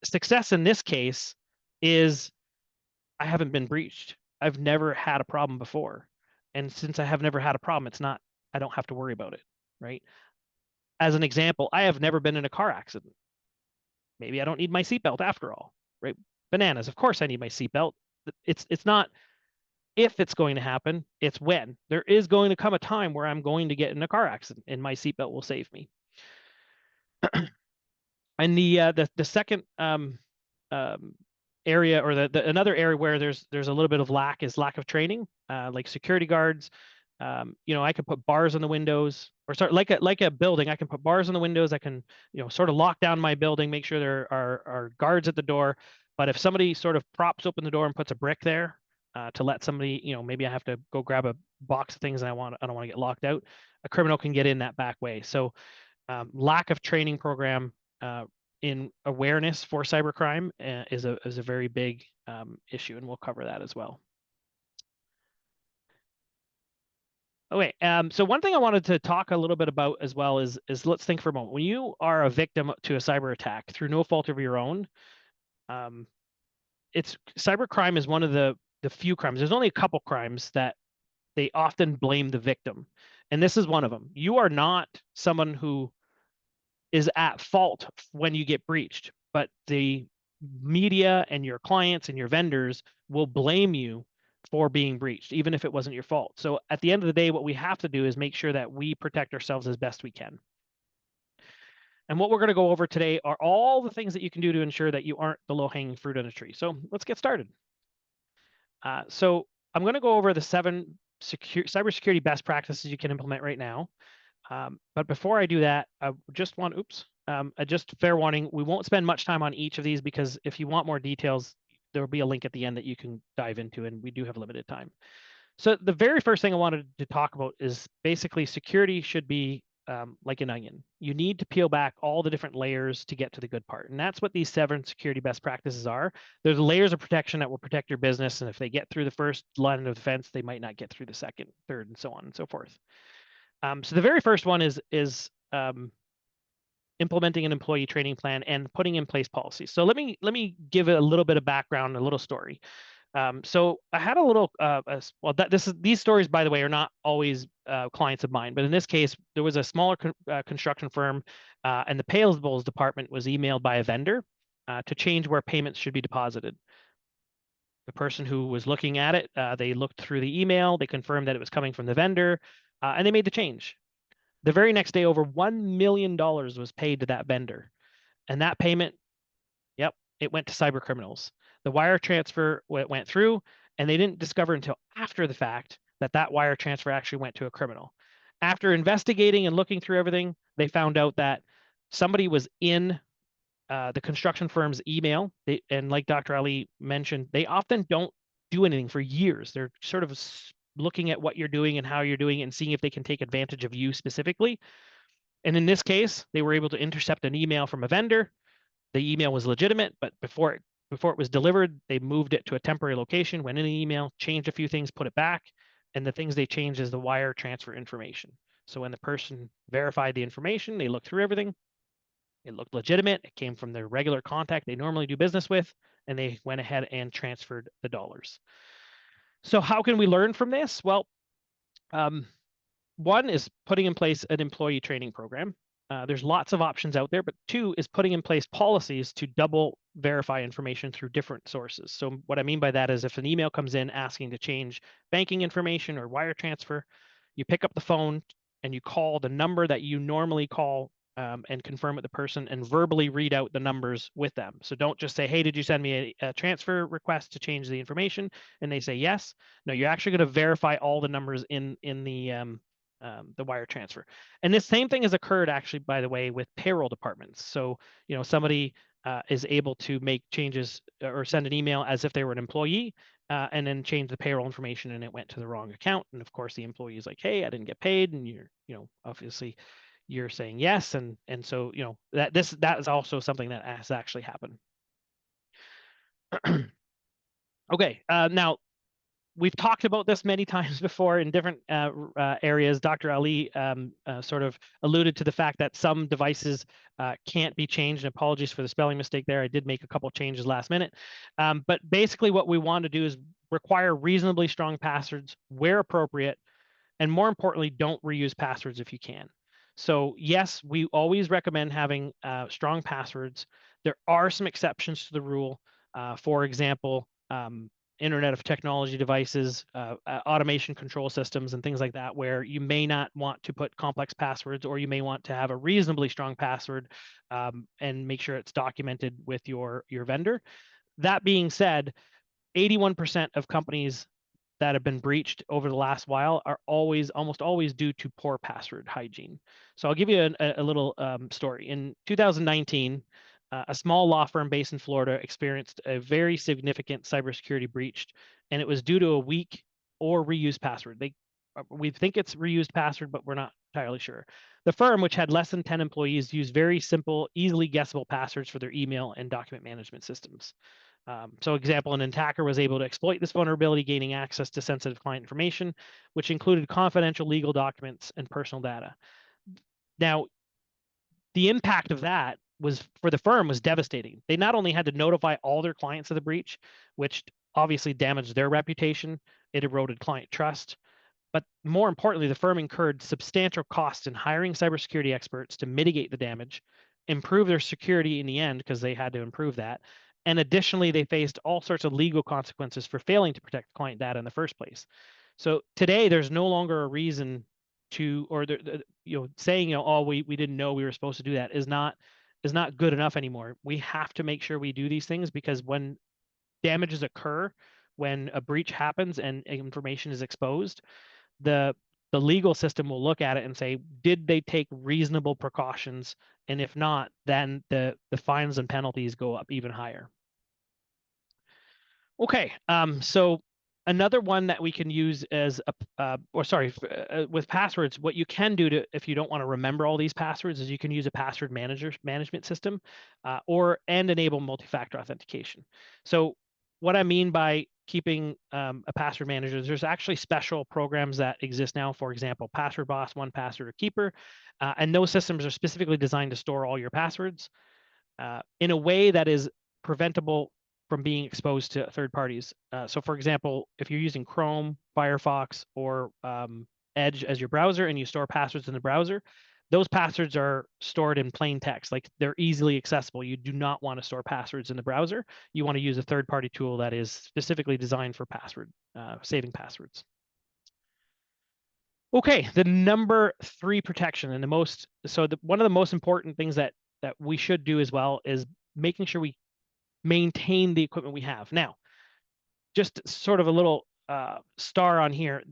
success in this case is I haven't been breached. I've never had a problem before. And since I have never had a problem, I don't have to worry about it, right? As an example, I have never been in a car accident. Maybe I don't need my seatbelt after all, right? Bananas. Of course I need my seatbelt. It's not if it's going to happen, it's when. There is going to come a time where I'm going to get in a car accident and my seatbelt will save me. And the second area, or another area where there's a little bit of lack of training, like security guards. I could put bars on the windows, or start like a building. I can put bars on the windows. I can, sort of lock down my building, make sure there are guards at the door. But if somebody sort of props open the door and puts a brick there to let somebody, maybe I have to go grab a box of things and I don't want to get locked out, a criminal can get in that back way. So lack of training program in awareness for cybercrime is a very big issue, and we'll cover that as well. Okay, so one thing I wanted to talk a little bit about as well is let's think for a moment. When you are a victim to a cyber attack through no fault of your own, cybercrime is one of the few crimes. There's only a couple crimes that they often blame the victim, and this is one of them. You are not someone who is at fault when you get breached, but the media and your clients and your vendors will blame you for being breached, even if it wasn't your fault. So at the end of the day, what we have to do is make sure that we protect ourselves as best we can. And what we're going to go over today are all the things that you can do to ensure that you aren't the low-hanging fruit on the tree. So let's get started. So I'm going to go over the 7 cybersecurity best practices you can implement right now. But before I do that, I just want, just fair warning, we won't spend much time on each of these because if you want more details, there will be a link at the end that you can dive into, and we do have limited time. So the very first thing I wanted to talk about is basically security should be like an onion. You need to peel back all the different layers to get to the good part. And that's what these 7 security best practices are. There's layers of protection that will protect your business. And if they get through the first line of defense, they might not get through the second, third, and so on and so forth. So the very first one is implementing an employee training plan and putting in place policies. So let me give it a little bit of background, a little story. So I had a little these stories, by the way, are not always clients of mine, but in this case, there was a smaller construction firm, and the payables department was emailed by a vendor to change where payments should be deposited. The person who was looking at it, they looked through the email, they confirmed that it was coming from the vendor, and they made the change. The very next day, over $1 million was paid to that vendor. And that payment, yep, it went to cyber criminals. The wire transfer went through, and they didn't discover until after the fact that that wire transfer actually went to a criminal. After investigating and looking through everything, they found out that somebody was in the construction firm's email. And like Dr. Ali mentioned, they often don't do anything for years. They're sort of looking at what you're doing and how you're doing it and seeing if they can take advantage of you specifically. And in this case, they were able to intercept an email from a vendor. The email was legitimate, but before it was delivered, they moved it to a temporary location, went in the email, changed a few things, put it back. And the things they changed is the wire transfer information. So when the person verified the information, they looked through everything. It looked legitimate. It came from their regular contact they normally do business with, and they went ahead and transferred the dollars. So how can we learn from this? Well, one is putting in place an employee training program. there's lots of options out there, but 2 is putting in place policies to double verify information through different sources. So what I mean by that is if an email comes in asking to change banking information or wire transfer, you pick up the phone and you call the number that you normally call and confirm with the person and verbally read out the numbers with them. So don't just say, hey, did you send me a transfer request to change the information? And they say yes. No, you're actually going to verify all the numbers in the wire transfer. And this same thing has occurred actually, by the way, with payroll departments. So, somebody is able to make changes or send an email as if they were an employee and then change the payroll information and it went to the wrong account. And of course, the employee is like, hey, I didn't get paid. And obviously you're saying yes. And so, that is also something that has actually happened. Okay, now we've talked about this many times before in different areas. Dr. Ali sort of alluded to the fact that some devices can't be changed. And apologies for the spelling mistake there. I did make a couple changes last minute. But basically what we want to do is require reasonably strong passwords where appropriate. And more importantly, don't reuse passwords if you can. So yes, we always recommend having strong passwords. There are some exceptions to the rule. For example, Internet of Technology devices, automation control systems, and things like that, where you may not want to put complex passwords, or you may want to have a reasonably strong password and make sure it's documented with your vendor. That being said, 81% of companies that have been breached over the last while are almost always due to poor password hygiene. So I'll give you a little story. In 2019, a small law firm based in Florida experienced a very significant cybersecurity breach, and it was due to a weak or reused password. We think it's reused password, but we're not entirely sure. The firm, which had less than 10 employees, used very simple, easily guessable passwords for their email and document management systems. So example, an attacker was able to exploit this vulnerability, gaining access to sensitive client information, which included confidential legal documents and personal data. Now, the impact of that for the firm was devastating. They not only had to notify all their clients of the breach, which obviously damaged their reputation, it eroded client trust, but more importantly, the firm incurred substantial costs in hiring cybersecurity experts to mitigate the damage, improve their security in the end because they had to improve that. And additionally, they faced all sorts of legal consequences for failing to protect client data in the first place. So today, there's no longer a reason to, or saying, oh, we didn't know we were supposed to do that is not good enough anymore. We have to make sure we do these things, because when damages occur, when a breach happens and information is exposed, the legal system will look at it and say, did they take reasonable precautions? And if not, then the fines and penalties go up even higher. Okay, so another one that we can use as with passwords, what you can do if you don't want to remember all these passwords is you can use a password management system and enable multi-factor authentication. So what I mean by keeping a password manager, there's actually special programs that exist now. For example, Password Boss, 1Password, or Keeper, and those systems are specifically designed to store all your passwords in a way that is preventable from being exposed to third parties. So for example, if you're using Chrome, Firefox, or Edge as your browser and you store passwords in the browser, those passwords are stored in plain text, like they're easily accessible. You do not want to store passwords in the browser. You want to use a third-party tool that is specifically designed for saving passwords. Okay, the number 3 protection, and one of the most important things that we should do as well is making sure we maintain the equipment we have. Now, just sort of a little star on here.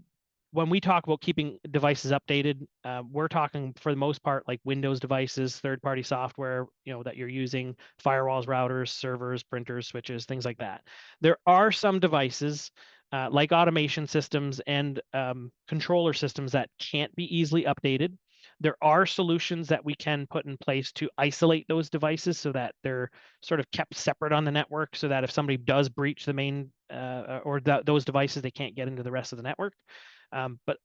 When we talk about keeping devices updated, we're talking for the most part like Windows devices, third-party software, that you're using, firewalls, routers, servers, printers, switches, things like that. There are some devices like automation systems and controller systems that can't be easily updated. There are solutions that we can put in place to isolate those devices so that they're sort of kept separate on the network, so that if somebody does breach the main those devices, they can't get into the rest of the network. But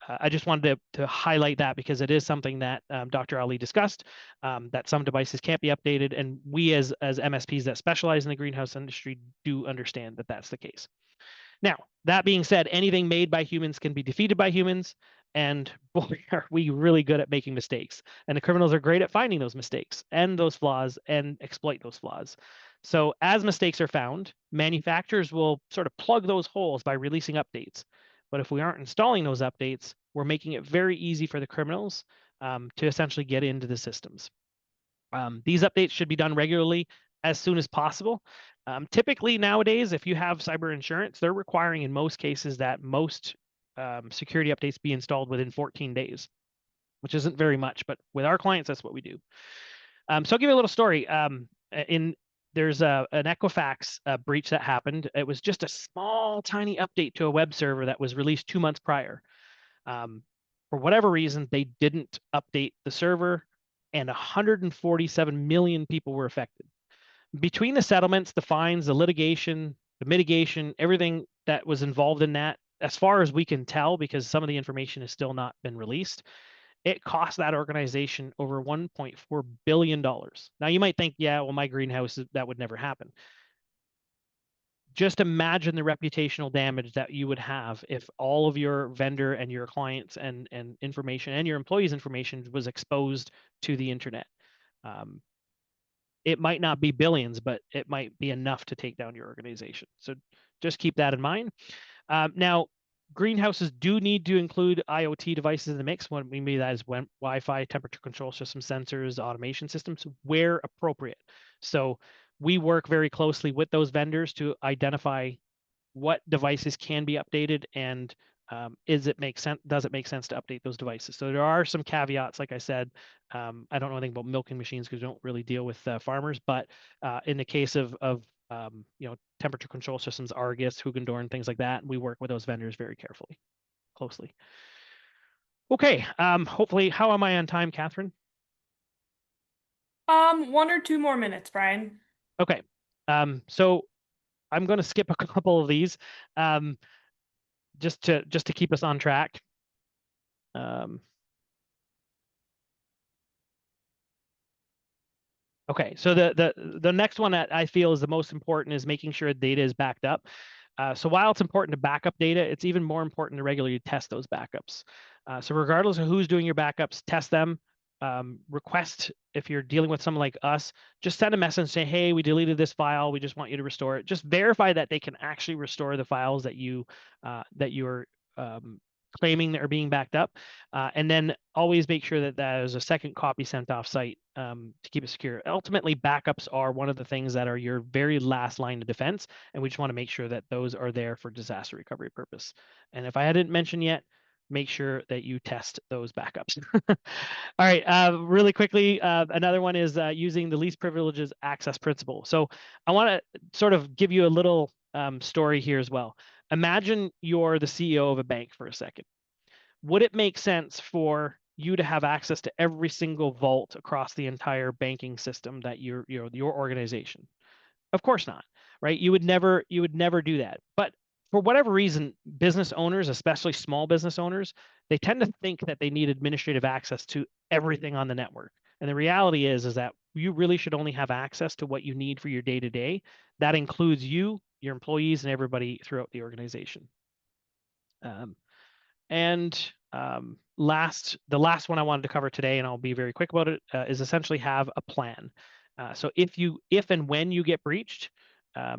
I just wanted to highlight that because it is something that Dr. Ali discussed, that some devices can't be updated, and we as MSPs that specialize in the greenhouse industry do understand that that's the case. Now, that being said, anything made by humans can be defeated by humans. And boy, are we really good at making mistakes. And the criminals are great at finding those mistakes and those flaws and exploit those flaws. So as mistakes are found, manufacturers will sort of plug those holes by releasing updates. But if we aren't installing those updates, we're making it very easy for the criminals to essentially get into the systems. These updates should be done regularly as soon as possible. Typically nowadays, if you have cyber insurance, they're requiring in most cases that most security updates be installed within 14 days, which isn't very much, but with our clients, that's what we do. So I'll give you a little story. There's an Equifax breach that happened. It was just a small, tiny update to a web server that was released 2 months prior. For whatever reason, they didn't update the server, and 147 million people were affected. Between the settlements, the fines, the litigation, the mitigation, everything that was involved in that, as far as we can tell, because some of the information has still not been released, it cost that organization over $1.4 billion. Now you might think, yeah, well, my greenhouse, that would never happen. Just imagine the reputational damage that you would have if all of your vendor and your clients and information and your employees' information was exposed to the internet. It might not be billions, but it might be enough to take down your organization. So just keep that in mind. Now, greenhouses do need to include IoT devices in the mix. What we mean that is when Wi-Fi, temperature control system, sensors, automation systems, where appropriate. So we work very closely with those vendors to identify what devices can be updated and does it make sense to update those devices? So there are some caveats, like I said. I don't know anything about milking machines because we don't really deal with farmers, but in the case of temperature control systems, Argus, Hugendorn, things like that, we work with those vendors very closely. Okay, hopefully, how am I on time, Catherine? 1 or 2 more minutes, Bryan. Okay, so I'm going to skip a couple of these. Just to keep us on track. Okay, so the next one that I feel is the most important is making sure data is backed up. So while it's important to back up data, it's even more important to regularly test those backups. So regardless of who's doing your backups, test them. Request, if you're dealing with someone like us, just send a message saying, hey, we deleted this file. We just want you to restore it. Just verify that they can actually restore the files that you're claiming that are being backed up. And then always make sure that there's a second copy sent off site to keep it secure. Ultimately, backups are one of the things that are your very last line of defense. And we just want to make sure that those are there for disaster recovery purpose. And if I hadn't mentioned yet, make sure that you test those backups. All right, really quickly, another one is using the least privileges access principle. So I want to sort of give you a little story here as well. Imagine you're the CEO of a bank for a second. Would it make sense for you to have access to every single vault across the entire banking system that your organization? Of course not, right? You would never do that. But for whatever reason, business owners, especially small business owners, they tend to think that they need administrative access to everything on the network. And the reality is that you really should only have access to what you need for your day-to-day. That includes you, your employees, and everybody throughout the organization. The last one I wanted to cover today, and I'll be very quick about it, is essentially have a plan. So if and when you get breached,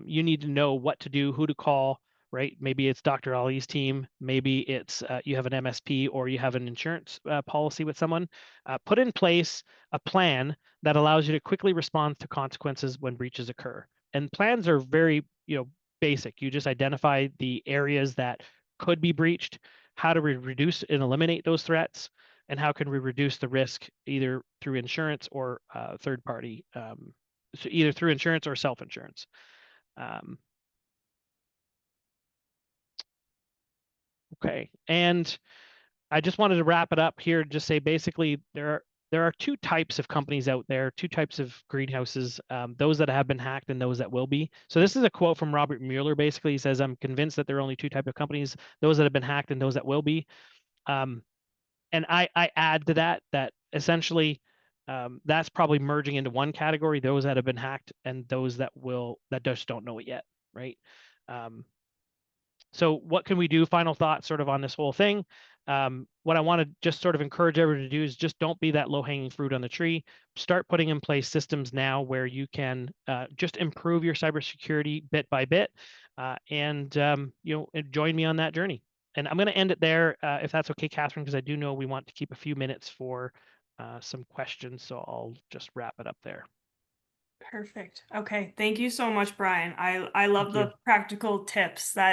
you need to know what to do, who to call, right? Maybe it's Dr. Ali's team. Maybe it's you have an MSP or you have an insurance policy with someone. Put in place a plan that allows you to quickly respond to consequences when breaches occur. And plans are very basic. You just identify the areas that could be breached, how do we reduce and eliminate those threats, and how can we reduce the risk either through insurance or third party, so either through insurance or self-insurance. Okay, and I just wanted to wrap it up here. Just say basically there are 2 types of companies out there, 2 types of greenhouses, those that have been hacked and those that will be. So this is a quote from Robert Mueller. Basically, he says, "I'm convinced that there are only 2 types of companies: those that have been hacked and those that will be." And I add to that essentially that's probably merging into one category: those that have been hacked and those that just don't know it yet, right? So what can we do? Final thought sort of on this whole thing. What I want to just sort of encourage everyone to do is just don't be that low-hanging fruit on the tree. Start putting in place systems now where you can just improve your cybersecurity bit by bit, and join me on that journey. And I'm going to end it there, if that's okay, Catherine, because I do know we want to keep a few minutes for some questions. So I'll just wrap it up there. Perfect. Okay. Thank you so much, Bryan. I love Thank you. the practical tips that